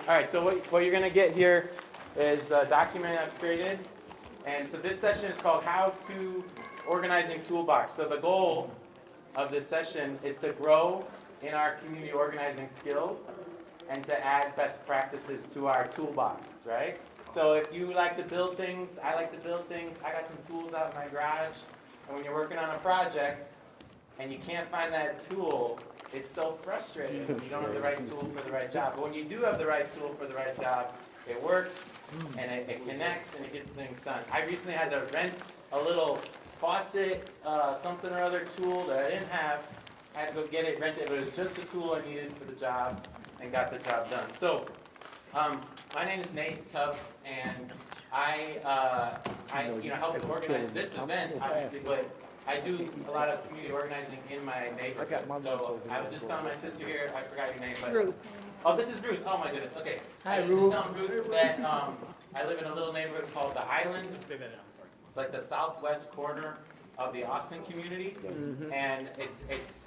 All right, so what you're going to get here is a document I've created. And so this session is called How to Organizing Toolbox. So the goal of this session is to grow in our community organizing skills and to add best practices to our toolbox, right? So if you like to build things, I like to build things. I got some tools out in my garage. And when you're working on a project and you can't find that tool, it's so frustrating when you don't have the right tool for the right job. But when you do have the right tool for the right job, it works and it connects and it gets things done. I recently had to rent a little faucet, something or other tool that I didn't have. I had to go get it, rent it, but it was just the tool I needed for the job and got the job done. So, my name is Nate Tubbs, and I helped organize this event, obviously, but I do a lot of community organizing in my neighborhood. So I was just telling my sister here, I forgot your name, but Ruth. Oh, this is Ruth. Oh my goodness. Okay. Hi, I was just Ruth. telling Ruth that I live in a little neighborhood called the Island. It's like the southwest corner of the Austin community, and it's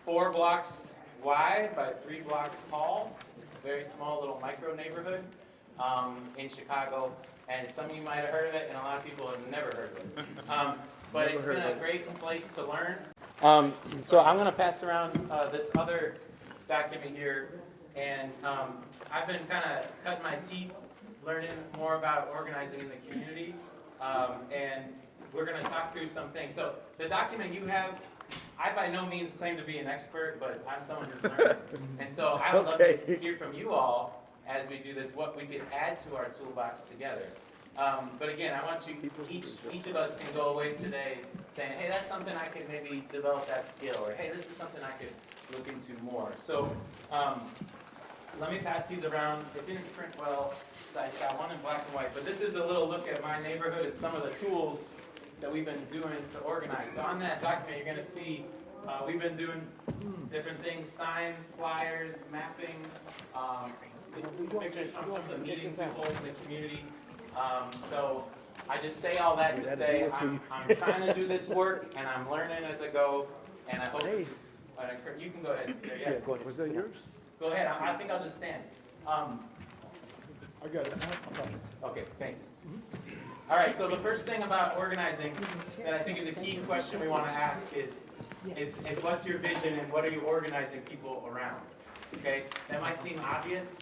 4 blocks wide by 3 blocks tall. It's a very small little micro neighborhood in Chicago, and some of you might have heard of it, and a lot of people have never heard of it. But it's been a great place to learn. So I'm going to pass around this other document here, and I've been kind of cutting my teeth learning more about organizing in the community, and we're going to talk through some things. So the document you have, I by no means claim to be an expert, but I'm someone who's learned. And so I would love to hear from you all as we do this, what we could add to our toolbox together. But again, I want you, each of us can go away today saying, hey, that's something I could maybe develop that skill, or hey, this is something I could look into more. So let me pass these around. It didn't print well, so I got one in black and white, but this is a little look at my neighborhood and some of the tools that we've been doing to organize. So on that document, you're going to see we've been doing different things, signs, flyers, mapping, pictures from some of the meetings we hold in the community. So I just say all that to say I'm trying to do this work, and I'm learning as I go, and I hope this is, you can go ahead. Yeah, go ahead. Was that yours? Go ahead. I think I'll just stand. I got it. Okay, thanks. All right, so the first thing about organizing that I think is a key question we want to ask is what's your vision and what are you organizing people around? Okay, that might seem obvious,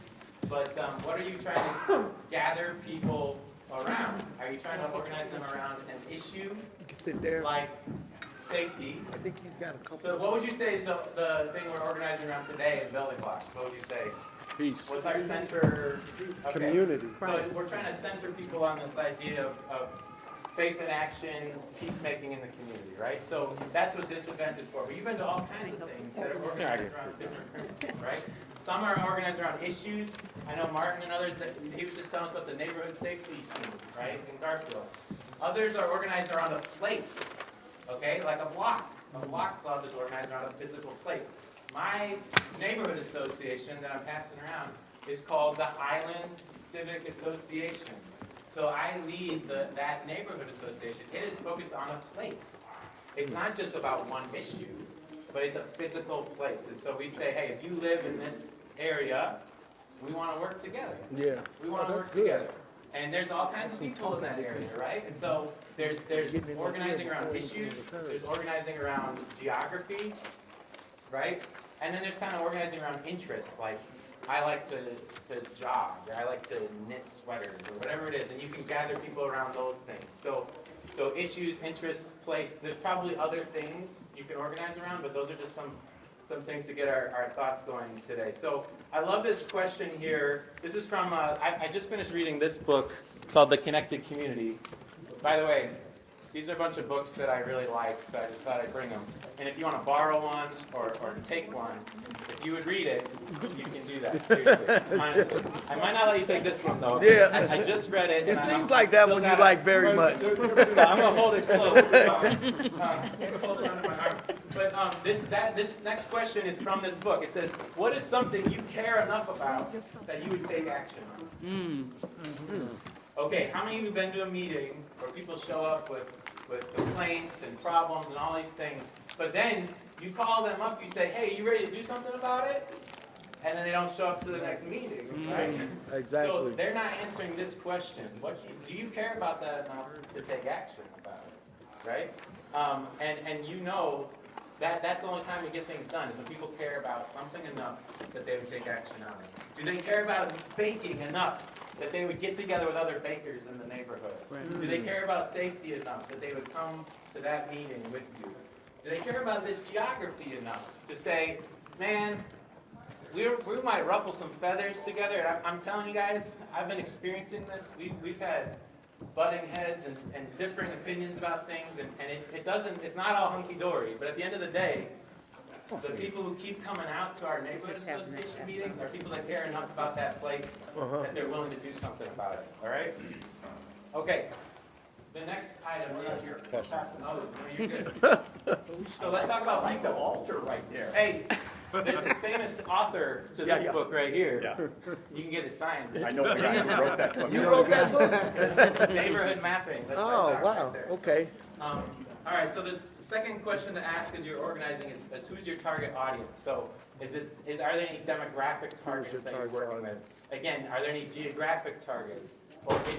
but what are you trying to gather people around? Are you trying to organize them around an issue You can sit there. like safety? I think he's got a couple. So what would you say is the thing we're organizing around today in building blocks? What would you say? Peace. What's our center? Okay. Community. So we're trying to center people on this idea of faith in action, peacemaking in the community, right? So that's what this event is for. We've been to all kinds of things that are organized around different principles, right? Some are organized around issues. I know Martin and others, that he was just telling us about the neighborhood safety team, right, in Garfield. Others are organized around a place, okay, like a block. A block club is organized around a physical place. My neighborhood association that I'm passing around is called the Island Civic Association. So I lead that neighborhood association. It is focused on a place. It's not just about one issue, but it's a physical place. And so we say, hey, if you live in this area, we want to work together. Yeah. We want to work together. And there's all kinds of people in that area, right? And so there's organizing around issues, there's organizing around geography, right? And then there's kind of organizing around interests, like I like to jog, or I like to knit sweaters, or whatever it is, and you can gather people around those things. So issues, interests, place, there's probably other things you can organize around, but those are just some things to get our thoughts going today. So I love this question here. This is from, I just finished reading this book called The Connected Community. By the way, these are a bunch of books that I really like, so I just thought I'd bring them. And if you want to borrow one or take one, if you would read it, you can do that, seriously. Honestly. I might not let you take this one, though. Yeah. I just read it. It and seems like that one you like very much. So I'm going to hold it close. Hold it under my arm. But this next question is from this book. It says, what is something you care enough about that you would take action on? Okay, how many of you have been to a meeting where people show up with complaints and problems and all these things, but then you call them up, you say, hey, you ready to do something about it? and then they don't show up to the next meeting, right? So Exactly. they're not answering this question. Do you care about that enough to take action about it, right? And you know that's the only time we get things done is when people care about something enough that they would take action on it. Do they care about baking enough that they would get together with other bakers in the neighborhood? Do they care about safety enough that they would come to that meeting with you? Do they care about this geography enough to say, man, we might ruffle some feathers together. And I'm telling you guys, I've been experiencing this. We've had butting heads and differing opinions about things, and it's not all hunky-dory. But at the end of the day, the people who keep coming out to our neighborhood association meetings are people that care enough about that place that they're willing to do something about it. All right? Okay. The next item is oh, no, you're good. So let's talk about like the altar right there. Hey, there's this famous author to this Yeah. book right here. Yeah. You can get it signed. I know the guy who wrote that book. You wrote that book? Neighborhood mapping. That's Oh, right wow, there. okay. All right, so this second question to ask as you're organizing is who's your target audience? So are there any demographic targets that you're working with? Again, are there any geographic targets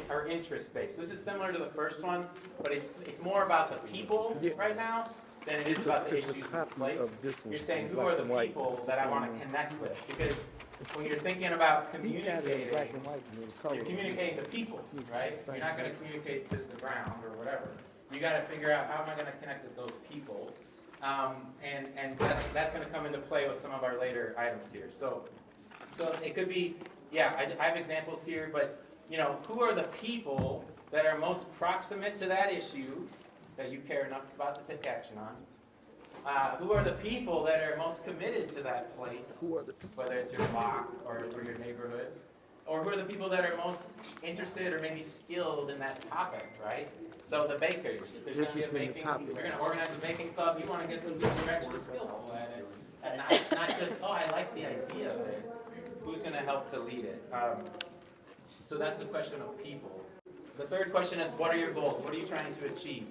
or interest-based? This is similar to the first one, but it's more about the people right now than it is about the It's a issues in copy place. of this one, You're saying who black are the and white. people that I want to connect with? Because when you're thinking about He got it in black communicating, and white and in color. you're communicating to people, right? You're not going to communicate to the ground or whatever. You got to figure out how am I going to connect with those people, and that's going to come into play with some of our later items here. So it could be, I have examples here, but who are the people that are most proximate to that issue that you care enough about to take action on? Who are the people that are most committed to that place, Who are the people? whether it's your block or your neighborhood? Or who are the people that are most interested or maybe skilled in that topic, right? So the bakers, if there's going to be a Interested in the baking, topic. we're going to organize a baking club, you want to get some people who are actually skillful at it. And not just, oh, I like the idea of it. Who's going to help to lead it? So that's the question of people. The third question is, what are your goals? What are you trying to achieve?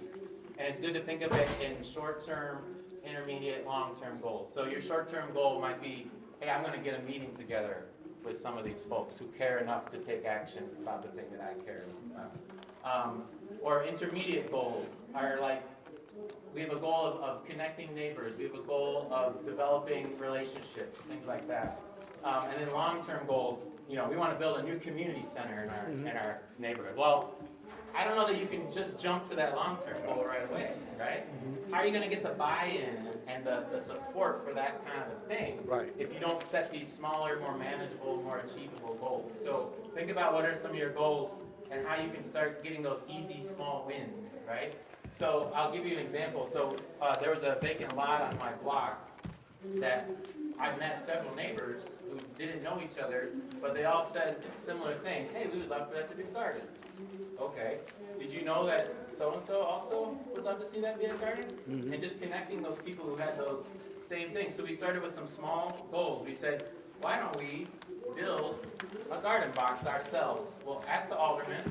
And it's good to think of it in short-term, intermediate, long-term goals. So your short-term goal might be, hey, I'm going to get a meeting together with some of these folks who care enough to take action about the thing that I care about. Or intermediate goals are like, we have a goal of connecting neighbors. We have a goal of developing relationships, things like that. And then long-term goals, we want to build a new community center in our neighborhood. Well, I don't know that you can just jump to that long-term goal right away, right? How are you going to get the buy-in and the support for that kind of a thing if you don't set these smaller, more manageable, more achievable goals? So think about what are some of your goals and how you can start getting those easy, small wins, right? So I'll give you an example. So there was a vacant lot on my block that I met several neighbors who didn't know each other, but they all said similar things. Hey, we would love for that to be a garden. Okay. Did you know that so-and-so also would love to see that be a garden? And just connecting those people who had those same things. So we started with some small goals. We said, why don't we build a garden box ourselves? We'll ask the alderman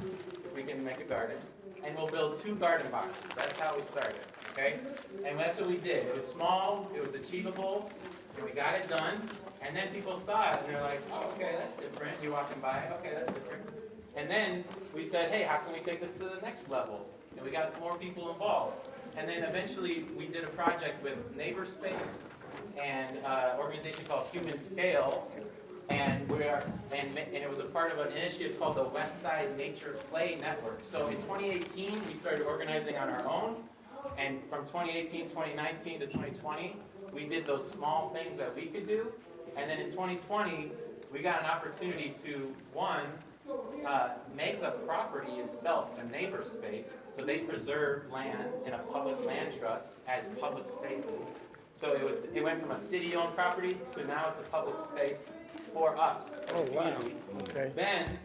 if we can make a garden, and we'll build 2 garden boxes. That's how we started, okay? And that's what we did. It was small, it was achievable, and we got it done, and then people saw it, and they're like, oh, okay, that's different. You're walking by, okay, that's different. And then we said, hey, how can we take this to the next level? And we got more people involved. And then eventually we did a project with Neighbor Space and an organization called Human Scale, and it was a part of an initiative called the West Side Nature Play Network. So in 2018, we started organizing on our own, and from 2018, 2019 to 2020, we did those small things that we could do, and then in 2020, we got an opportunity to, make the property itself a neighbor space, so they preserve land in a public land trust as public spaces. So it went from a city-owned property to now it's a public space for us. Oh, wow. Okay. Then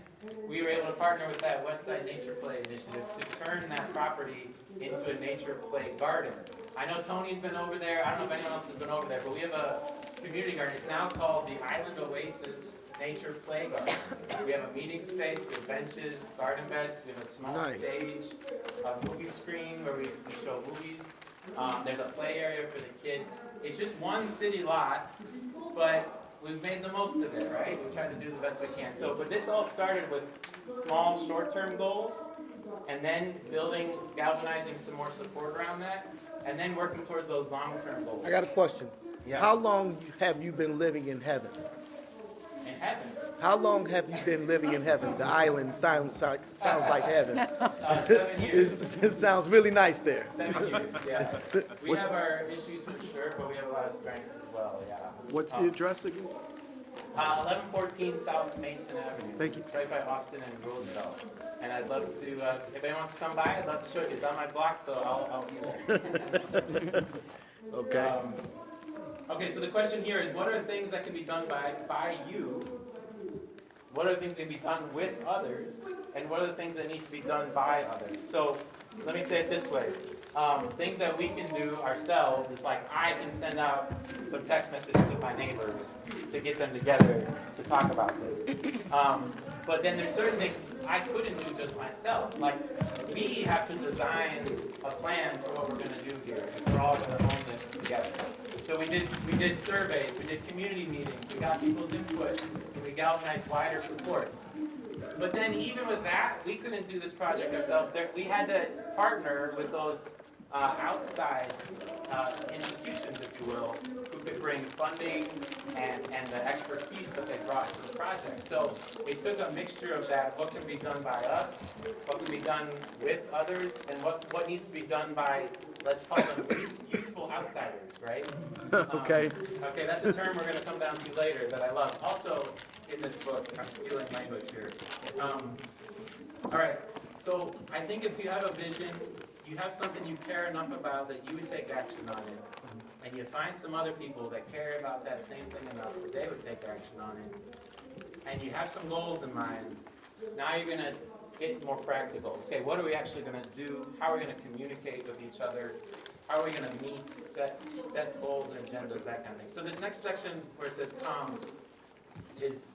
we were able to partner with that West Side Nature Play initiative to turn that property into a nature play garden. I know Tony's been over there. I don't know if anyone else has been over there, but we have a community garden. It's now called the Island Oasis Nature Play Garden. We have a meeting space with benches, garden beds. We have a small stage, a movie screen where we show movies. There's a play area for the kids. It's just one city lot, but we've made the most of it, right? We tried to do the best we can. So, but this all started with small, short-term goals, and then galvanizing some more support around that, and then working towards those long-term goals. I got a question. Yeah. How long have you been living in heaven? In heaven. How long have you been living in heaven? The island sounds like heaven. 7 years. It sounds really nice there. 7 years, yeah. We have our issues for sure, but we have a lot of strengths as well, yeah. What's the address again? 1114 South Mason Avenue. Thank you. It's right by Austin and Roosevelt. And I'd love to, if anyone wants to come by, I'd love to show you. It's on my block, so I'll be there. Okay. Okay, so the question here is, what are things that can be done by you? What are the things that can be done with others? And what are the things that need to be done by others? So let me say it this way. Things that we can do ourselves is like I can send out some text messages to my neighbors to get them together to talk about this. But then there's certain things I couldn't do just myself. Like we have to design a plan for what we're going to do here. If we're all going to own this together. So we did surveys, we did community meetings, we got people's input, and we galvanized wider support. But then even with that, we couldn't do this project ourselves. We had to partner with those outside institutions, if you will, who could bring funding and the expertise that they brought to the project. So it took a mixture of that, what can be done by us, what can be done with others, and what needs to be done by, let's call them useful outsiders, right? Okay. Okay, that's a term we're going to come down to later that I love. Also, in this book, I'm stealing language here. All right, so I think if you have a vision, you have something you care enough about that you would take action on it, and you find some other people that care about that same thing enough that they would take action on it, and you have some goals in mind, now you're going to get more practical. Okay, what are we actually going to do? How are we going to communicate with each other? How are we going to meet, set goals and agendas, that kind of thing. So this next section where it says comms is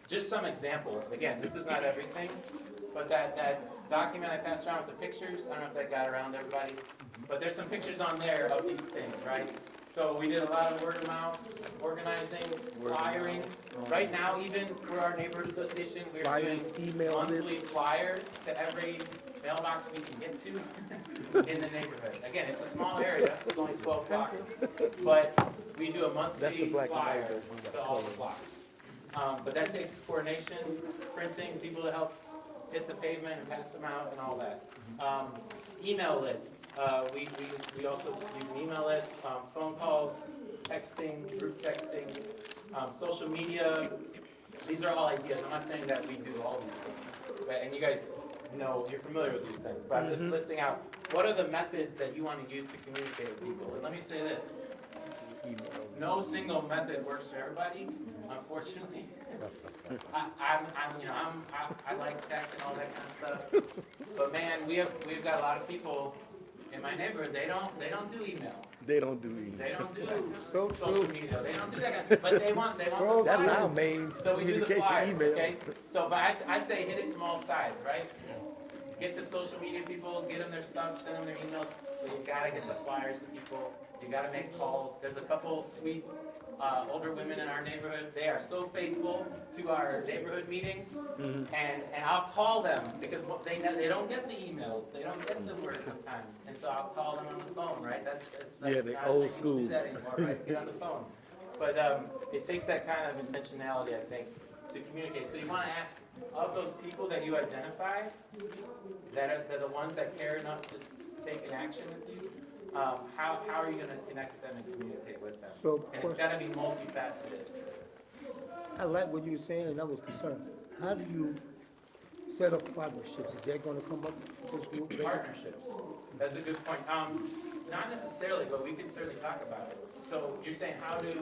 just some examples. Again, this is not everything, but that document I passed around with the pictures, I don't know if that got around everybody, but there's some pictures on there of these things, right? So we did a lot of word of mouth, organizing, flyering. Right now, even for our neighborhood association, we're Flyers, doing email monthly lists. flyers to every mailbox we can get to in the neighborhood. Again, it's a small area, it's only 12 blocks, but we do a That's the monthly black and flyer white. to all the blocks. But that takes coordination, printing, people to help hit the pavement and pass them out and all that. Email list. We also use an email list, phone calls, texting, group texting, social media. These are all ideas. I'm not saying that we do all these things. But, and you guys know, you're familiar with these things. But I'm just listing out what are the methods that you want to use to communicate with people. And let me say this. No single method works for everybody, unfortunately. I like tech and all that kind of stuff, but man, we've got a lot of people in my neighborhood. They don't do email. They don't do email. They don't do So social media. They don't do that kind of stuff. But they want the That's flyer. our main So we do the communication flyers, email. okay? So, but I'd say hit it from all sides, right? Get the social media people, get them their stuff, send them their emails. But you gotta get the flyers to people. You gotta make calls. There's a couple sweet older women in our neighborhood. They are so faithful to our neighborhood meetings, and I'll call them because they don't get the emails, they don't get the word sometimes, and so I'll call them on the phone, right? That's like, Yeah, the not old that you can school. do that anymore, right? Get on the phone. But it takes that kind of intentionality, I think, to communicate. So you want to ask of those people that you identify, that are the ones that care enough to take an action with you. How are you going to connect with them and communicate with them? So, And it's got to be multifaceted. I like what you were saying, and I was concerned. How do you set up partnerships? Is that going to come up with this group? Partnerships. That's a good point. Not necessarily, but we can certainly talk about it. So you're saying how did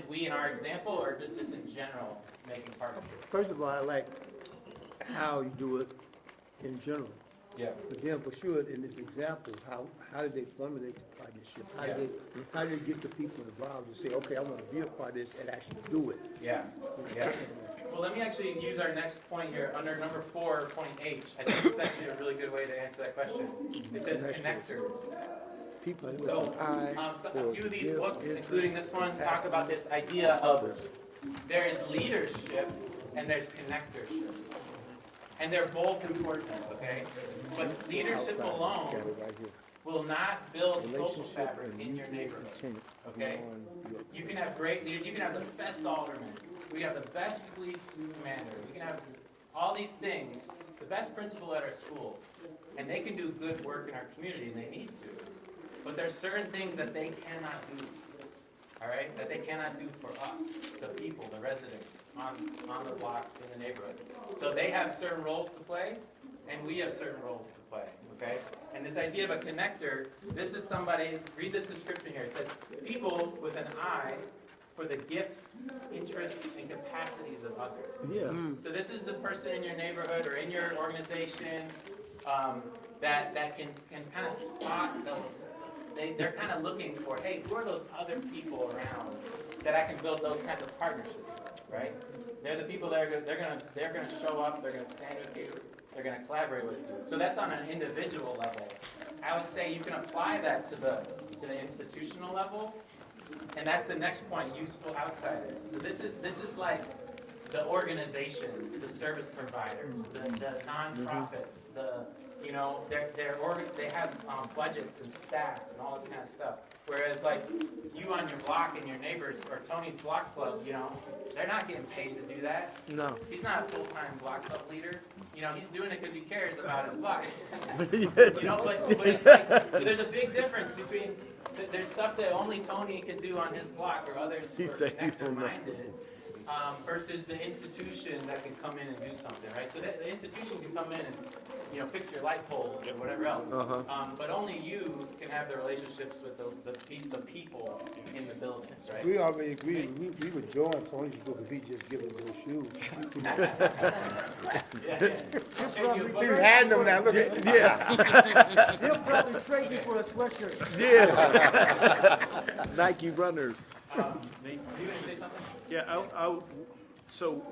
we in our example, or just in general making partnerships? First of all, I like how you do it in general. Yeah. But then for sure, in this example, how did they formulate the partnership? How did they get the people involved to say, okay, I want to be a part of this and actually do it? Yeah. Yeah. Well, let me actually use our next point here under number 4, point H. I think this is actually a really good way to answer that question. It says connectors. People with So, an eye a few of these for books, give, including this one, talk capacity about this idea of others. there is leadership and there's connectorship. And they're both important, okay? But leadership Outside, alone got it right here. will not build social Relationship fabric and in your mutual neighborhood, intent okay? beyond your You can have great leaders, you can have the best alderman, we have the best police commander, we can have all these things, the best principal at our school, and they can do good work in our community, and they need to. But there's certain things that they cannot do, all right? That they cannot do for us, the people, the residents on the blocks in the neighborhood. So they have certain roles to play, and we have certain roles to play, okay? And this idea of a connector, this is somebody, read this description here. It says, people with an eye for the gifts, interests, and capacities of others. Yeah. So this is the person in your neighborhood or in your organization that can kind of spot those. They're kind of looking for, hey, who are those other people around that I can build those kinds of partnerships with, right? They're the people that are they're gonna show up. They're gonna stand with you. They're gonna collaborate with you. So that's on an individual level. I would say you can apply that to the institutional level, and that's the next point: useful outsiders. So this is like the organizations, the service providers, the nonprofits, they have budgets and staff and all this kind of stuff. Whereas like you on your block and your neighbors or Tony's block club, they're not getting paid to do that. No. He's not a full-time block club leader. He's doing it because he cares about his block. But it's like, so there's a big difference between, there's stuff that only Tony can do on his block or others who are connector-minded. Versus the institution that can come in and do something, right? So the institution can come in and, fix your light pole or whatever else. But only you can have the relationships with the people in the buildings, right? We already agreed, we would join Tony's group if he just give us those shoes. I'll change you a book. You had them now, look at, yeah. He'll probably trade you for a sweatshirt. Yeah. Nike runners. You gonna say something? Yeah, so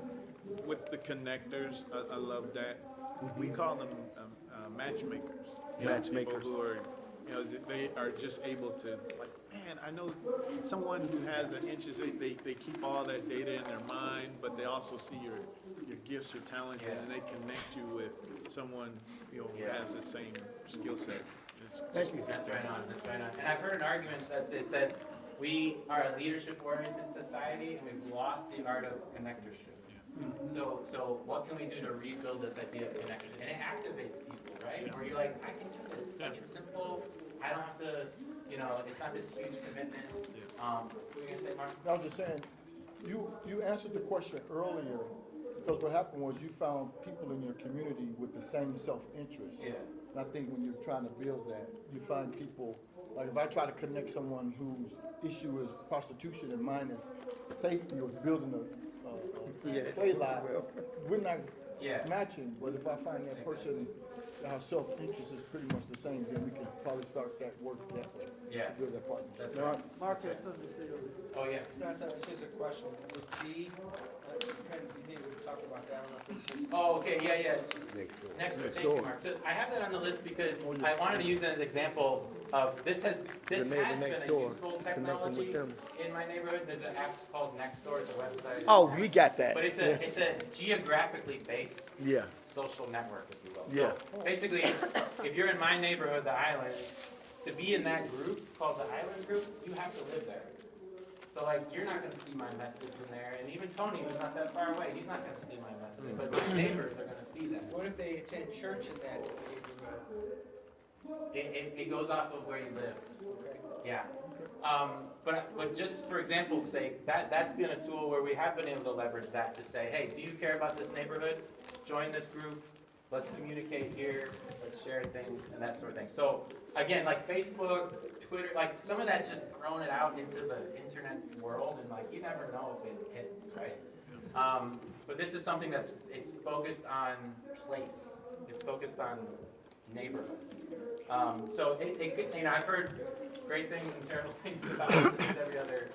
with the connectors, I love that. We call them matchmakers. Matchmakers. People who are, they are just able to, like, man, I know someone who has an interest, they keep all that data in their mind, but they also see your gifts, your talents, and they connect you with someone, who has the same skill set. Thank you. That's right on, And I've heard an argument that they said, we are a leadership-oriented society, and we've lost the art of connectorship. So what can we do to rebuild this idea of connection? And it activates people, right? Where you're like, I can do this. Like, it's simple. I don't have to, it's not this huge commitment. What were you gonna say, Mark? I was just saying, you answered the question earlier, because what happened was you found people in your community with the same self-interest. Yeah. And I think when you're trying to build that, you find people, like if I try to connect someone whose issue is prostitution and mine is safety or building a play lot, we're not matching, but if I find that person that has self-interest is pretty much the same, then we can probably start that work that way. Yeah. Build that partnership. That's right. Mark has something to say over there. Oh, yeah. It's just a question. With G, kind of, we talked about that. I don't know if it's just. Oh, okay, yeah. Next door. Thank you, Mark. So I have that on the list because I wanted to use it as an example of, this has been neighbor a next door, useful connecting technology with them. in my neighborhood. There's an app called Nextdoor, it's a website. Oh, we got that. But it's a geographically based Yeah. social network, if you will. Yeah. So basically, if you're in my neighborhood, the Island, to be in that group called the Island Group, you have to live there. So like, you're not gonna see my message in there, and even Tony, who's not that far away, he's not gonna see my message, but my neighbors are gonna see that. What if they attend church in that neighborhood? It goes off of where you live. Okay. Yeah. But just for example's sake, that's been a tool where we have been able to leverage that to say, hey, do you care about this neighborhood? Join this group. Let's communicate here. Let's share things and that sort of thing. So again, like Facebook, Twitter, like some of that's just thrown it out into the internet's world, and like you never know if it hits, right? But this is something it's focused on place. It's focused on neighborhoods. So I've heard great things and terrible things about it, just as every other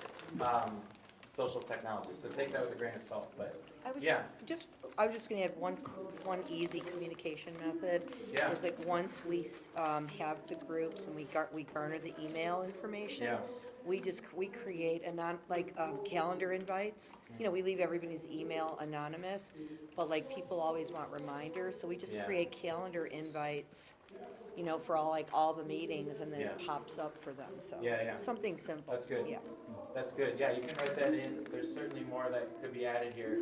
social technology. So take that with a grain of salt, but I was yeah. I was just gonna add one easy communication method. Yeah. Is like once we have the groups and we garner the email information. Yeah. We create calendar invites. You know, we leave everybody's email anonymous, but like people always want reminders, so we just Yeah. create calendar invites, you know, for all the meetings, and then it Yeah. pops up for them, so. Yeah. Something simple. That's good. Yeah. That's good. Yeah, you can write that in. There's certainly more that could be added here.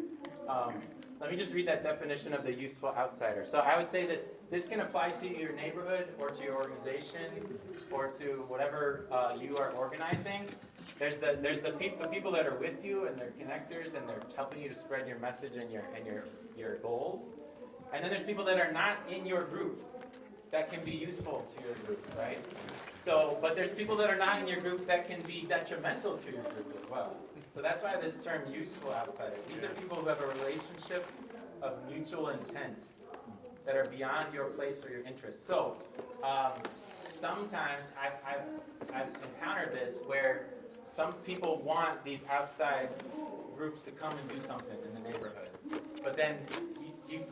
Let me just read that definition of the useful outsider. So I would say this can apply to your neighborhood or to your organization or to whatever you are organizing. There's the people that are with you and they're connectors and they're helping you to spread your message and your goals. And then there's people that are not in your group that can be useful to your group, right? So, but there's people that are not in your group that can be detrimental to your group as well. So that's why this term useful outsider. These are people who have a relationship of mutual intent that are beyond your place or your interest. So sometimes I've encountered this where some people want these outside groups to come and do something in the neighborhood. But then you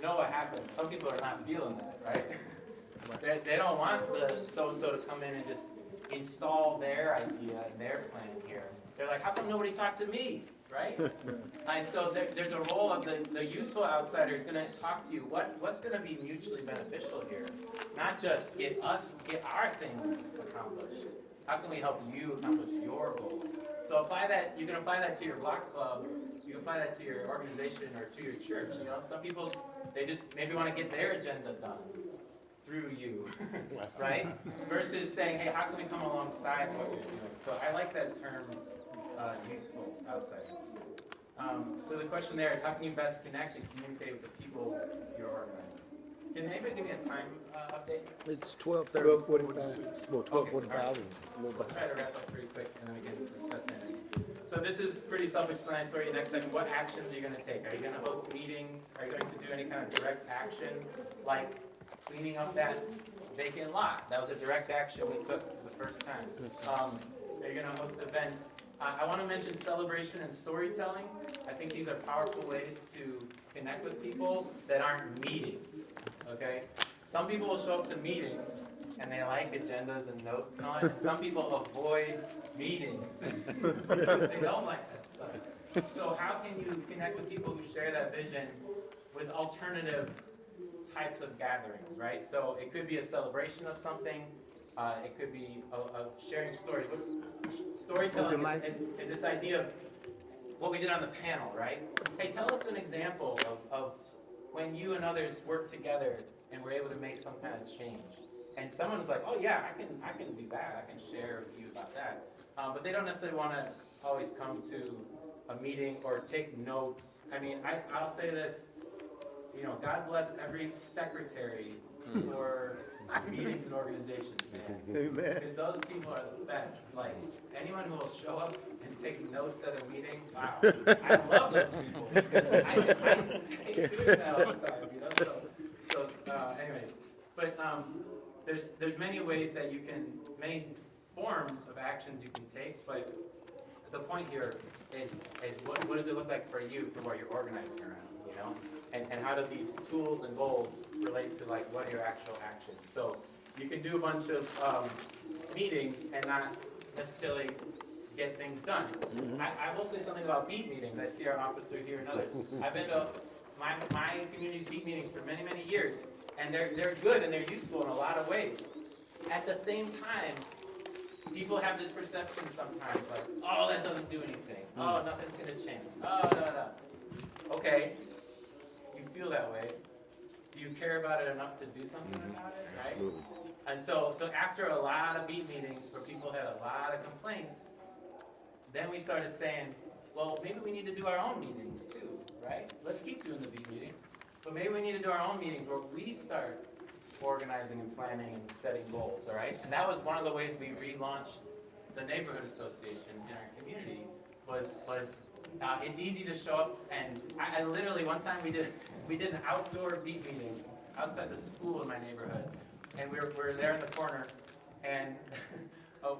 know what happens. Some people are not feeling that, right? They don't want the so-and-so to come in and just install their idea and their plan here. They're like, how come nobody talked to me, right? And so there's a role of the useful outsider who's going to talk to you. What's going to be mutually beneficial here? Not just get our things accomplished. How can we help you accomplish your goals? So apply that. You can apply that to your block club. You can apply that to your organization or to your church. You know, some people, they just maybe want to get their agenda done through you, right? Versus saying, hey, how can we come alongside what you're doing? So I like that term, useful outsider. So the question there is, how can you best connect and communicate with the people you're organizing? Can anybody give me a time update? It's 12:30. 12:45. Well, 12:45. Okay, We'll try to wrap up pretty quick and then we can discuss it. So this is pretty self-explanatory. Next section, what actions are you going to take? Are you going to host meetings? Are you going to do any kind of direct action, like cleaning up that vacant lot? That was a direct action we took for the first time. Are you going to host events? I want to mention celebration and storytelling. I think these are powerful ways to connect with people that aren't meetings, okay? Some people will show up to meetings and they like agendas and notes and all that. And some people avoid meetings because they don't like that stuff. So how can you connect with people who share that vision with alternative types of gatherings, right? So it could be a celebration of something. It could be a sharing story. Storytelling is this idea of what we did on the panel, right? Hey, tell us an example of when you and others worked together and were able to make some kind of change. And someone was like, oh yeah, I can do that. I can share with you about that. But they don't necessarily want to always come to a meeting or take notes. I mean, I'll say this, you know, God bless every secretary for meetings and organizations, man. Amen. Because those people are the best. Like, anyone who will show up and take notes at a meeting, wow. I love those people because I hate doing that all the time, you know? So anyways. But there's many ways that you can, many forms of actions you can take, but the point here is what does it look like for you for what you're organizing around, you know? And how do these tools and goals relate to like what are your actual actions? So you can do a bunch of meetings and not necessarily get things done. I will say something about beat meetings. I see our officer here and others. I've been to my community's beat meetings for many, many years, and they're good and they're useful in a lot of ways. At the same time, people have this perception sometimes like, oh, that doesn't do anything. Oh, nothing's going to change. Oh, no. Okay. Feel that way, do you care about it enough to do something about it, right? Absolutely. And so after a lot of beat meetings where people had a lot of complaints, then we started saying, well, maybe we need to do our own meetings too, right? Let's keep doing the beat meetings, but maybe we need to do our own meetings where we start organizing and planning and setting goals, all right? And that was one of the ways we relaunched the neighborhood association in our community was it's easy to show up, and I literally, one time we did an outdoor beat meeting outside the school in my neighborhood, and we were there in the corner, and a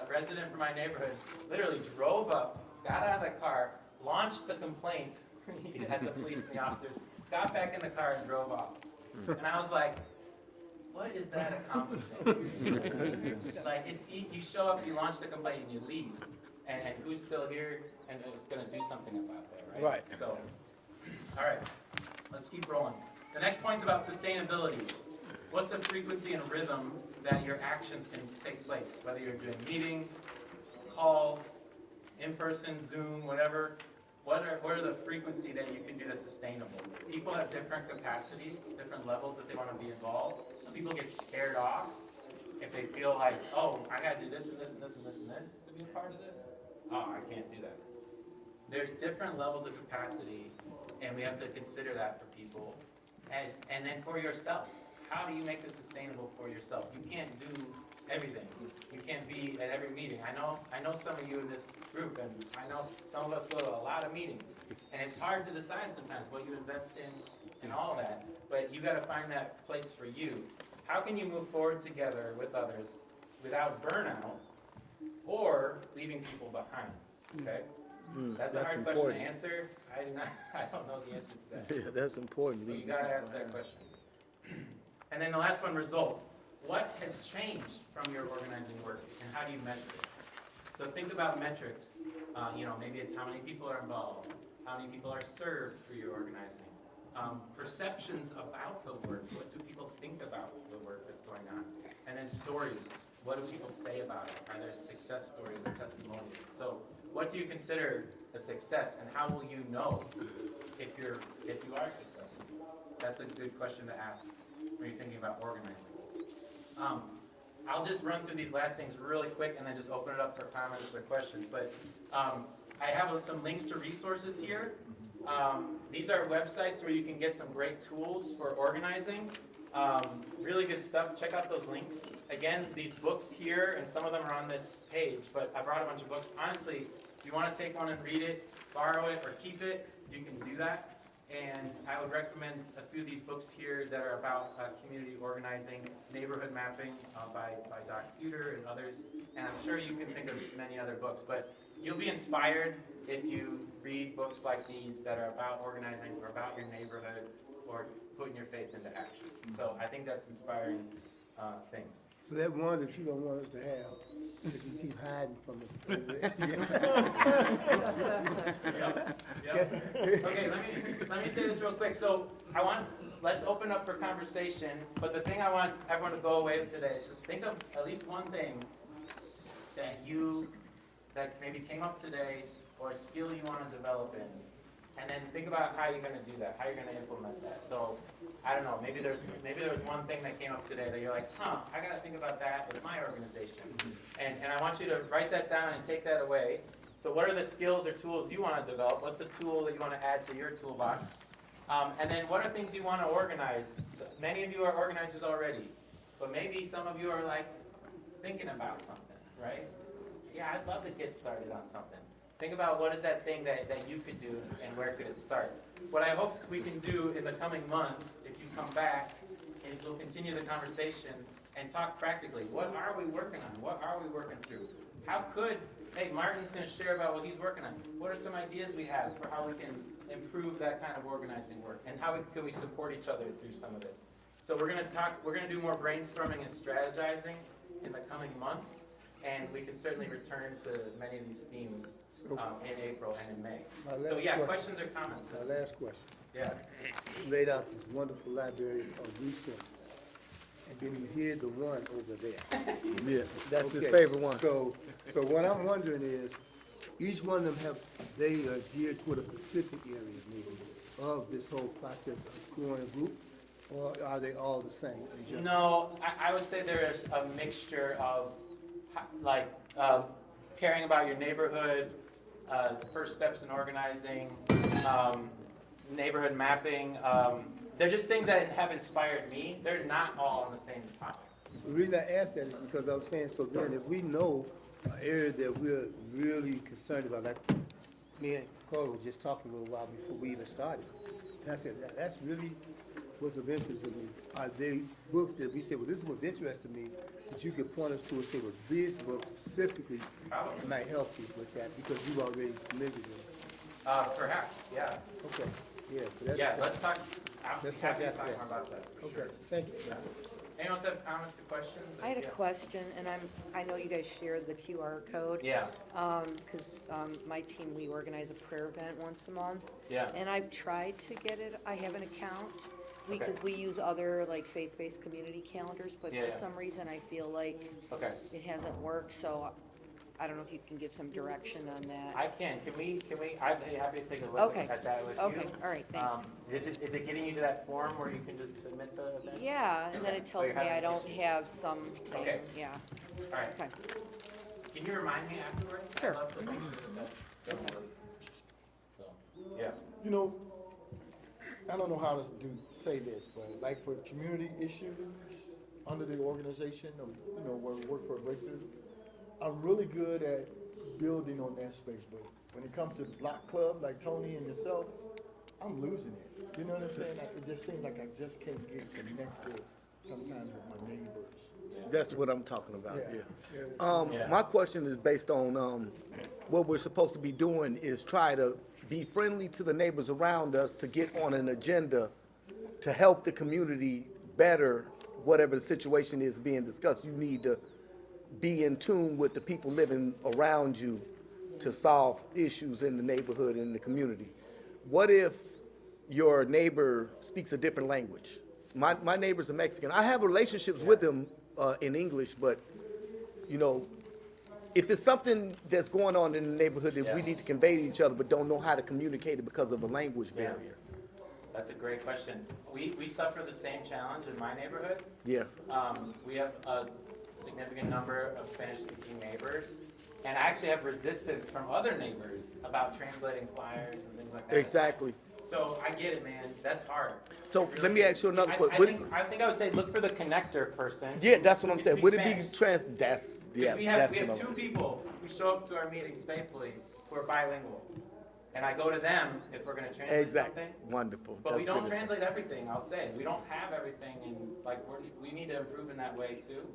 resident from my neighborhood literally drove up, got out of the car, launched the complaint at the police and the officers, got back in the car and drove off. And I was like, what is that accomplishing? Like, you show up, you launch the complaint, and you leave. And who's still here and is going to do something about that, right? Right. So, all right, let's keep rolling. The next point's about sustainability. What's the frequency and rhythm that your actions can take place? Whether you're doing meetings, calls, in-person, Zoom, whatever. What are the frequency that you can do that's sustainable? People have different capacities, different levels that they want to be involved. Some people get scared off if they feel like, oh, I got to do this and this and this and this and this to be a part of this. Oh, I can't do that. There's different levels of capacity, and we have to consider that for people. And then for yourself, how do you make this sustainable for yourself? You can't do everything. You can't be at every meeting. I know some of you in this group, and I know some of us go to a lot of meetings, and it's hard to decide sometimes what you invest in and all that, but you got to find that place for you. How can you move forward together with others without burnout or leaving people behind? Okay? That's a hard question to answer. I don't know the answer to that. Yeah, that's important. But you got to ask that question. And then the last one, results. What has changed from your organizing work, and how do you measure it? So think about metrics. Maybe it's how many people are involved, how many people are served through your organizing. Perceptions about the work. What do people think about the work that's going on? And then stories. What do people say about it? Are there success stories or testimonials? So what do you consider a success, and how will you know if you are successful? That's a good question to ask when you're thinking about organizing. I'll just run through these last things really quick and then just open it up for comments or questions. But I have some links to resources here. These are websites where you can get some great tools for organizing. Really good stuff. Check out those links. Again, these books here, and some of them are on this page, but I brought a bunch of books. Honestly, if you want to take one and read it, borrow it, or keep it, you can do that. And I would recommend a few of these books here that are about community organizing, neighborhood mapping by Doc Futer and others. And I'm sure you can think of many other books, but you'll be inspired if you read books like these that are about organizing or about your neighborhood or putting your faith into action. So I think that's inspiring things. So that one that you don't want us to have, that you keep hiding from us. Yep. Okay, let me say this real quick. So let's open up for conversation, but the thing I want everyone to go away with today is think of at least one thing that maybe came up today, or a skill you want to develop in. And then think about how you're going to do that, how you're going to implement that. So, I don't know, maybe there was one thing that came up today that you're like, I got to think about that with my organization. And I want you to write that down and take that away. So what are the skills or tools you want to develop? What's the tool that you want to add to your toolbox? And then what are things you want to organize? So many of you are organizers already, but maybe some of you are like thinking about something, right? Yeah, I'd love to get started on something. Think about what is that thing that you could do and where could it start. What I hope we can do in the coming months, if you come back, is we'll continue the conversation and talk practically. What are we working on? What are we working through? Martin's going to share about what he's working on. What are some ideas we have for how we can improve that kind of organizing work? And how can we support each other through some of this? So we're going to do more brainstorming and strategizing in the coming months. And we can certainly return to many of these themes in April and in May. So yeah, questions or comments? My last question. Yeah. You laid out this wonderful library of resources, and then you hear the one over there. Yeah, that's his Okay, favorite one. So what I'm wondering is, each one of them they are geared toward a specific area maybe of this whole process of growing a group, or are they all the same? No, I would say there is a mixture of caring about your neighborhood, first steps in organizing, neighborhood mapping. They're just things that have inspired me. They're not all on the same topic. The reason I asked that is because I was saying, so then if we know an area that we're really concerned about, like me and Cole were just talking a little while before we even started, and I said, that's really was of interest to me? Are they books that we say, well, this was interesting to me, that you could point us to and say, well, this book specifically might help you with that, because you already familiar with it? Perhaps, yeah. Okay, yeah. So that's- Yeah, let's talk, I'm Let's talk happy to after talk that. more about that, for sure. Okay, thank you. Anyone else have comments or questions? I had a Yeah. question, and I know you guys shared the QR code. Yeah, Because my team, we organize a prayer event once a month. yeah, And I've tried to get it, I have an account, Okay. because we use other like faith-based community calendars, but Yeah, for yeah. some reason I feel like okay. it hasn't worked, so I don't know if you can give some direction on that. I can we, I'd be happy to take a look Okay. at that with you. Okay, all right, thanks. Is it getting you to that form where you can just submit the event? Yeah, and then it tells you're me I having don't issues. have some thing, Okay. yeah, All right, okay. can you remind me afterwards? I'd Sure. love to make sure that that's done. So, yeah, You know, I don't know how to say this, but like for community issues under the organization of, you know, where we work for a breakthrough, I'm really good at building on that space, but when it comes to block club, like Tony and yourself, I'm losing it. You know what I'm saying? It just seems like I just can't get connected sometimes with my neighbors. That's what I'm talking about, Yeah. yeah. Yeah. My question is based on, what we're supposed to be doing is try to be friendly to the neighbors around us to get on an agenda to help the community better, whatever the situation is being discussed. You need to be in tune with the people living around you to solve issues in the neighborhood and the community. What if your neighbor speaks a different language? My neighbor's a Mexican. I have relationships with him in English, but, you know, if it's something that's going on in the neighborhood that we Yeah. need to convey to each other but don't know how to communicate it because of a language Yeah. barrier. that's a great question. We suffer the same challenge in my neighborhood. Yeah, We have a significant number of Spanish-speaking neighbors, and I actually have resistance from other neighbors about translating flyers and things like that. exactly. So I get it, man. That's hard. So It really let me is. ask you another I question. think I would say look for the connector person. Yeah, that's what I'm who saying. speaks Would it Spanish. be that's, yeah, Because we have that's we what have I'm. two people who show up to our meetings faithfully who are bilingual, and I go to them if we're going to translate Exactly, something. wonderful. But we That's don't good. translate everything. I'll say we don't have everything, and like we need to improve in that way too.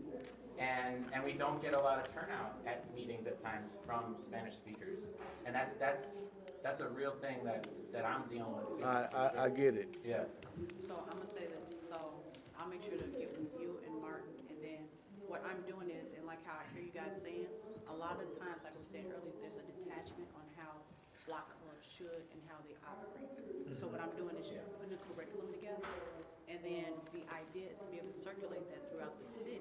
And we don't get a lot of turnout at meetings at times from Spanish speakers, and that's a real thing that I'm dealing with too. I get it. Yeah. So I'm gonna say this, so I'll make sure to get with you and Martin, and then what I'm doing is, and like how I hear you guys saying, a lot of times, like I was saying earlier, there's a detachment on how block clubs should and how they operate. So what I'm doing is just putting a curriculum together, and then the idea is to be able to circulate that throughout the city.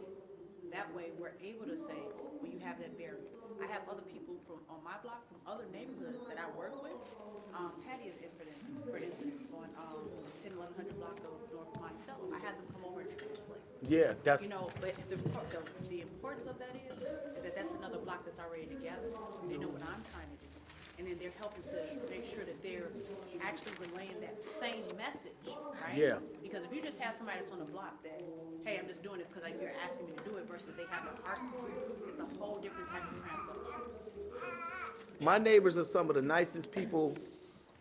That way, we're able to say, when you have that barrier, I have other people from, on my block, from other neighborhoods that I work with. Patty is in for instance, on, 1100 block of North Monticello. I had them come over and translate. Yeah, that's, You know, but the importance of that is that that's another block that's already together. They know what I'm trying to do. And then they're helping to make sure that they're actually relaying that same message, right? Yeah. Because if you just have somebody that's on the block that, hey, I'm just doing this because you're asking me to do it, versus they have an art for it, it's a whole different type of translation. my neighbors are some of the nicest people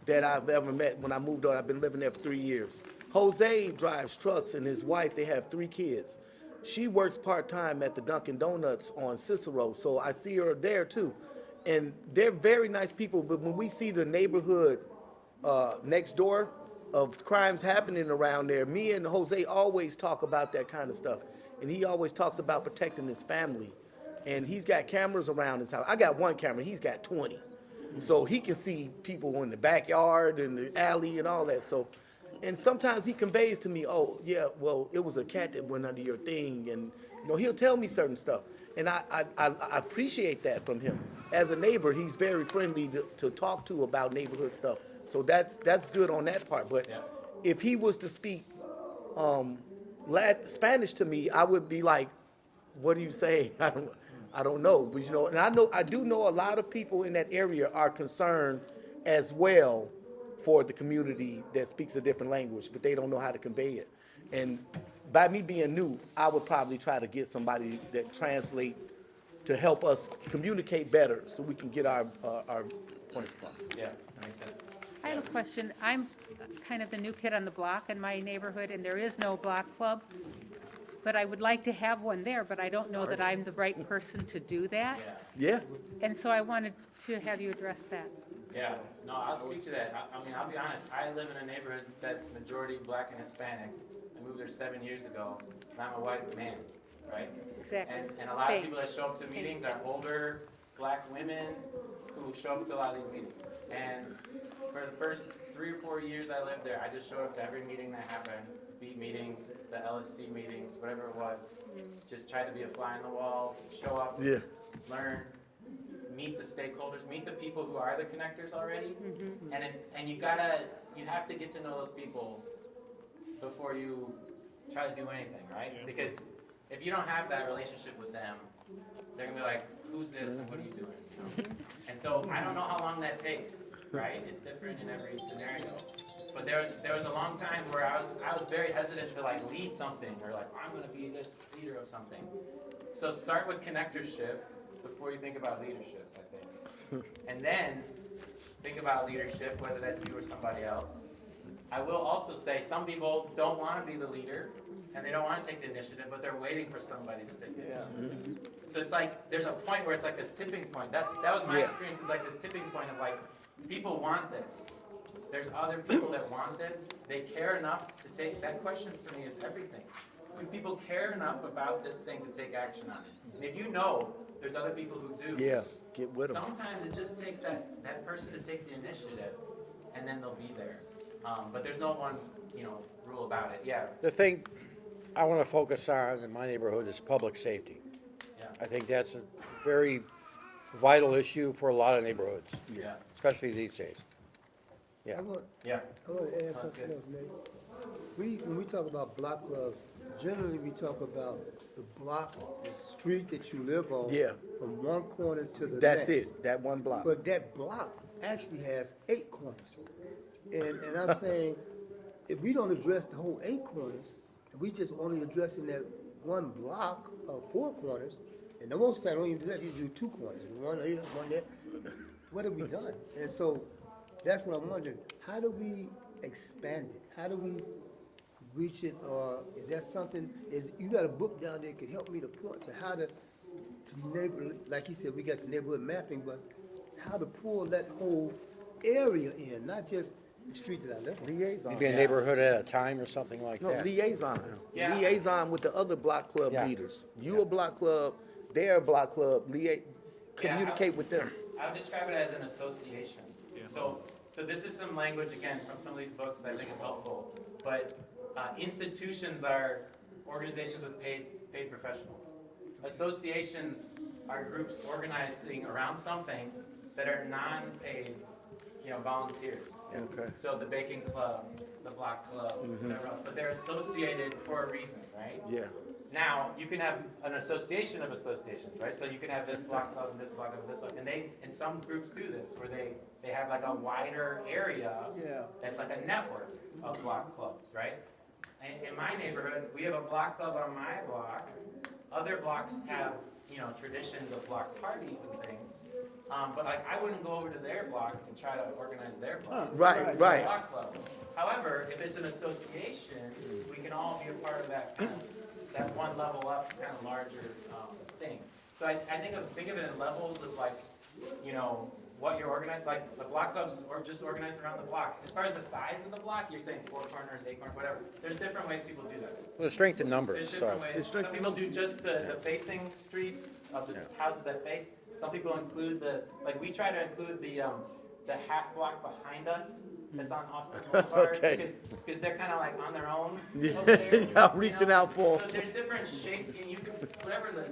that I've ever met when I moved on. I've been living there for 3 years. Jose drives trucks and his wife, they have 3 kids. She works part-time at the Dunkin' Donuts on Cicero, so I see her there too. And they're very nice people, but when we see the neighborhood next door of crimes happening around there, me and Jose always talk about that kind of stuff. And he always talks about protecting his family. And he's got cameras around his house. I got 1 camera, he's got 20. So he can see people in the backyard and the alley and all that. So, and sometimes he conveys to me, oh, yeah, well, it was a cat that went under your thing. And, you know, he'll tell me certain stuff. And I appreciate that from him. As a neighbor, he's very friendly to talk to about neighborhood stuff. So that's good on that part. But Yeah. if he was to speak Spanish to me, I would be like, what are you saying? I don't know. But, you know, and I do know a lot of people in that area are concerned as well for the community that speaks a different language, but they don't know how to convey it. And by me being new, I would probably try to get somebody that translate to help us communicate better so we can get our points across. Yeah, that makes sense. I have a question. I'm kind of the new kid on the block in my neighborhood, and there is no block club. But I would like to have one there, but I don't know that I'm the right person to do that. Yeah. Yeah, And so I wanted to have you address that. Yeah, no, I'll speak to that. I mean, I'll be honest, I live in a neighborhood that's majority black and Hispanic. I moved there 7 years ago, and I'm a white man, right? Exactly. And a lot of Same. people that show up to meetings are older black women who show up to a lot of these meetings. And for the first 3 or 4 years I lived there, I just showed up to every meeting that happened, beat meetings, the LSC meetings, whatever it was. Just tried to be a fly on the wall, show up, yeah. learn, meet the stakeholders, meet the people who are the connectors already. And you have to get to know those people before you try to do anything, right? Because if you don't have that relationship with them, they're gonna be like, who's this and what are you doing? You know? And so I don't know how long that takes, right? It's different in every scenario. But there was a long time where I was very hesitant to like lead something or like I'm gonna be this leader of something. So start with connectorship before you think about leadership, I think. And then think about leadership, whether that's you or somebody else. I will also say some people don't want to be the leader and they don't want to take the initiative, but they're waiting for somebody to take the initiative. So it's like there's a point where it's like this tipping point. That was my experience. It's like this tipping point of like people want this. There's other people that want this. They care enough to take. That question for me is everything. Do people care enough about this thing to take action on it? And if you know there's other people who do, Yeah, get with them. sometimes it just takes that person to take the initiative, and then they'll be there. But there's no one, rule about it. Yeah. The thing I want to focus on in my neighborhood is public safety. Yeah. I think that's a very vital issue for a lot of neighborhoods, Yeah. especially these days. Yeah. I want Yeah. to add That's something good. else, Nate. When we talk about block clubs, generally we talk about the block, the street that you live on. Yeah. From one corner to the That's next. it, that one block. But that block actually has 8 corners. And I'm saying, if we don't address the whole 8 corners, and we just only addressing that one block of 4 corners, and the most time don't even do that, you do 2 corners, one here, one there. What have we done? And so that's what I'm wondering. How do we expand it? How do we reach it? Or is that something? You got a book down there that could help me to point to how to neighbor, like you said, we got the neighborhood mapping, but how to pull that whole area in, not just the street that I live on. Liaison. Maybe a neighborhood at a time or something like No, that. liaison. Yeah. Liaison with the other block club Yeah. leaders. You a block club, they're a block club, communicate with them. I would describe it as an association. So this is some language, again, from some of these books that I think is helpful. But institutions are organizations with paid professionals. Associations are groups organizing around something that are non-paid, volunteers. Okay. So the baking club, the block club, whatever else, but they're associated for a reason, right? Yeah. Now, you can have an association of associations, right? So you can have this block club and this block club and this block, and some groups do this, where they have like a wider area that's like a network of block clubs, right? In my neighborhood, we have a block club on my block. Other blocks have, traditions of block parties and things. But like, I wouldn't go over to their block and try to organize their block. Right. Block club. However, if it's an association, we can all be a part of that that one level up kind of larger thing. So I think of it in levels of like, what you're organized, like the block clubs are just organized around the block. As far as the size of the block, you're saying 4 corners, 8 corners, whatever. There's different ways people do that. Well, the strength in numbers, There's so. different ways. Some people do just the facing streets of the houses that face. Some people include we try to include the half block behind us that's on Austin Boulevard. Okay. Because they're kind of like on their own Yeah, over there. yeah, reaching out for. So there's different shape, and you can, whatever the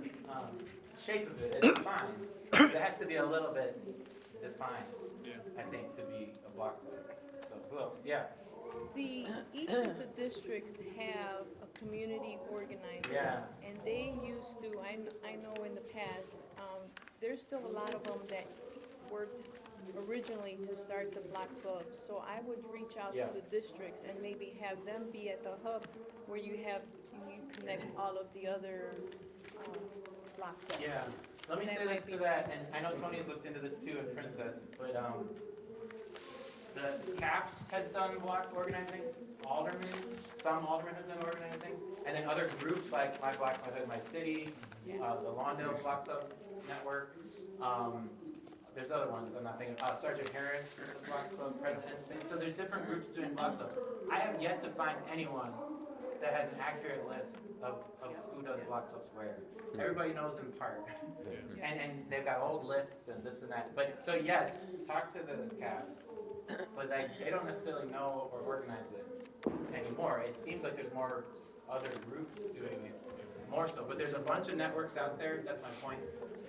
shape of it is, fine. But it has to be a little bit defined, I think, to be a block club. So who else? Yeah. Each of the districts have a community organizer. Yeah. And they used to, I know in the past, there's still a lot of them that worked originally to start the block clubs. So I would reach out to the districts and maybe have them be at the hub where you connect all of the other block clubs. Yeah. Let me say this to that, and I know Tony has looked into this too at Princess, but the CAPS has done block organizing, some aldermen have done organizing, and then other groups like My Block, My Hood, My City, the Lawndale Block Club Network. There's other ones I'm not thinking. Sergeant Harris is the block club president's thing. So there's different groups doing block clubs. I have yet to find anyone that has an accurate list of who does block clubs where. Everybody knows in part. And they've got old lists and this and that. But so yes, talk to the CAPS, but they don't necessarily know or organize it anymore. It seems like there's more other groups doing it more so. But there's a bunch of networks out there, that's my point,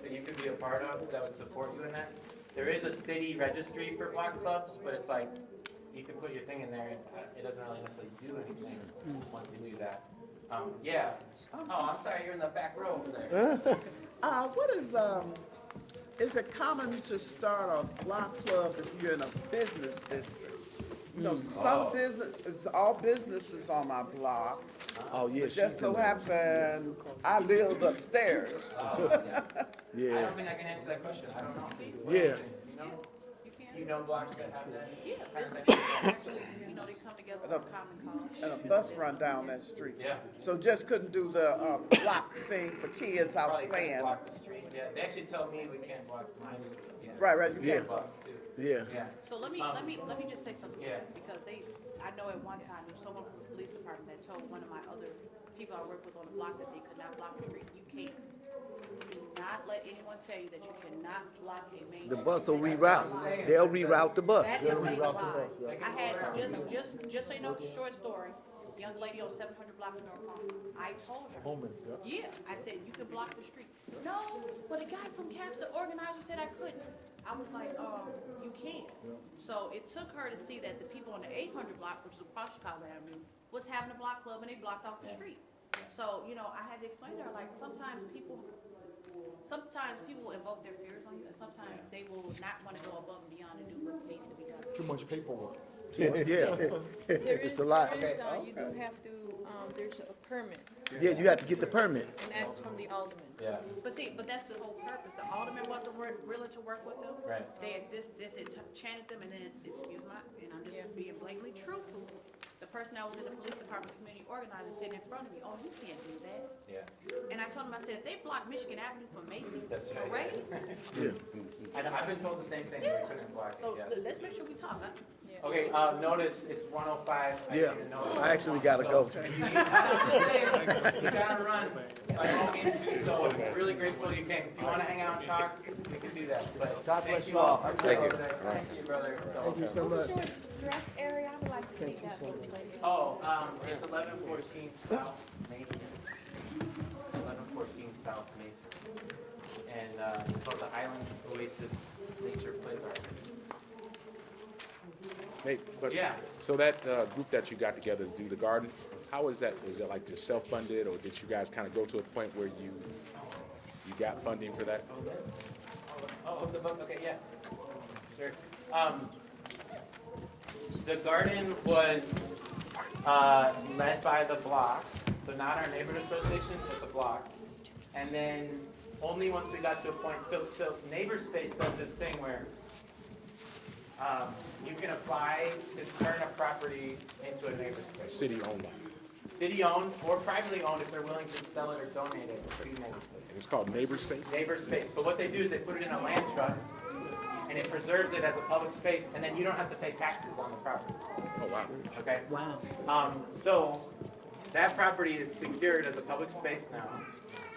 that you could be a part of that would support you in that. There is a city registry for block clubs, but it's like you can put your thing in there and it doesn't really necessarily do anything once you do that. Yeah. Oh, I'm sorry, you're in the back row over there. What is it common to start a block club if you're in a business district? You know, some business, all businesses on my block. Oh, yeah. Just so happened, I lived upstairs. Yeah. I don't think I can answer that question. I don't know. Yeah. You know blocks that have that? Yeah, businesses actually, they come together for a common cause. And a bus run down that street. Yeah. So just couldn't do the block thing for kids out Probably can't playing. block the street. Yeah, they actually tell me we can't block my street. Yeah. Right, you Yeah. can't. Bus too. Yeah. Yeah. So let me just say something. Yeah. Because I know at one time, there was someone from the police department that told one of my other people I work with on the block that they could not block the street. You can't. Do not let anyone tell you that you cannot block a main. The bus will reroute. They'll reroute the bus. That is a lie. I had, just so you know, short story, young lady on 700 block in North Palm. I told her. Yeah, I said, you can block the street. No, but a guy from CAPS, the organizer, said I couldn't. I was like, you can't. So it took her to see that the people on the 800 block, which is across Chicagoland Avenue, was having a block club and they blocked off the street. So, I had to explain to her, like, sometimes people will invoke their fears on you, and sometimes they will not want to go above and beyond and do what needs to be done. Too much paperwork. Yeah. It's a lot. You do have to, there's a permit, Yeah, you have to get the permit. and that's from the alderman. Yeah. But that's the whole purpose. The alderman wasn't willing to work with them. Right. They had this enchanted them, and then, and I'm just being blatantly truthful. The person that was in the police department community organizer sitting in front of me, oh, you can't do that. Yeah. And I told him, I said, if they blocked Michigan Avenue for Macy's That's parade, right. And I've been told the same thing. We couldn't block it. so Yeah. let's make sure we talk. Okay, notice it's 1:05. I Yeah. didn't even know. I actually gotta go. If you need, I'm just saying, you gotta run. By all means do so. I'm really grateful you came. If you wanna hang out and talk, we can do that. But God thank bless you you all all. for Thank staying you. over there. Thank you, brother. Thank you so much. Dress area, I would like to see that. Oh, it's 1114 South Mason. 1114 South Mason. And it's called the Island Oasis Nature Playground. Hey, question. Yeah. So that group that you got together to do the garden, how is that? Is it like just self-funded, or did you guys kind of go to a point where you got funding for that? Oh, this? Oh, the book, okay, yeah. Sure. The garden was led by the block, so not our neighborhood association, but the block. And then only once we got to a point, so Neighbor Space does this thing where you can apply to turn a property into a neighbor space. City-owned land. City-owned or privately owned if they're willing to sell it or donate it to Neighbor Space. And it's called Neighbor Space? Neighbor Space. But what they do is they put it in a land trust, and it preserves it as a public space, and then you don't have to pay taxes on the property. Oh, wow. Okay? Wow. So that property is secured as a public space now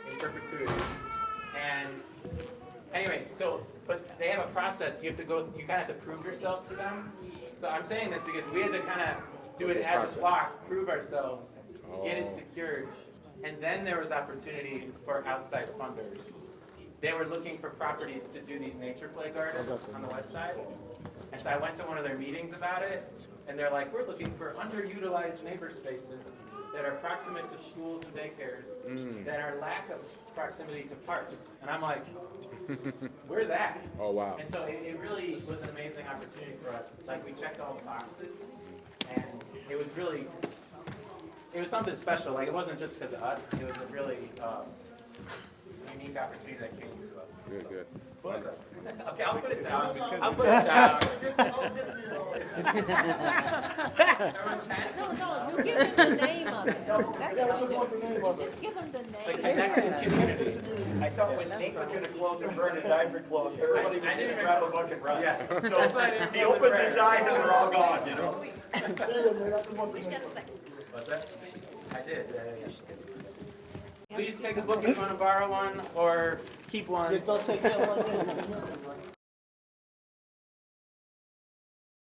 in perpetuity. And anyway, but they have a process. You kind of have to prove yourself to them. So I'm saying this because we had to kind of do it as a block, prove ourselves, get it secured. And then there was opportunity for outside funders. They were looking for properties to do these nature play gardens on the west side. And so I went to one of their meetings about it, and they're like, we're looking for underutilized neighbor spaces that are proximate to schools and daycares, that are lack of proximity to parks. And I'm like, we're that. Oh, wow. And so it really was an amazing opportunity for us. Like, we checked all the boxes, and it was really, it was something special. Like, it wasn't just because of us. It was a really unique opportunity that came to us. Good, good. Okay, I'll put it down. I'll put it down. No, you give him the name of it. That's what you do. Just give him the The name. connected community. I thought when Nate was gonna close and burn his eyes were closed, everybody was gonna grab a bucket and run. Yeah. So he opens his eyes and they're all gone, you know? What's that? I did. Please take a book if you want to borrow one, or keep one. Just don't take that one.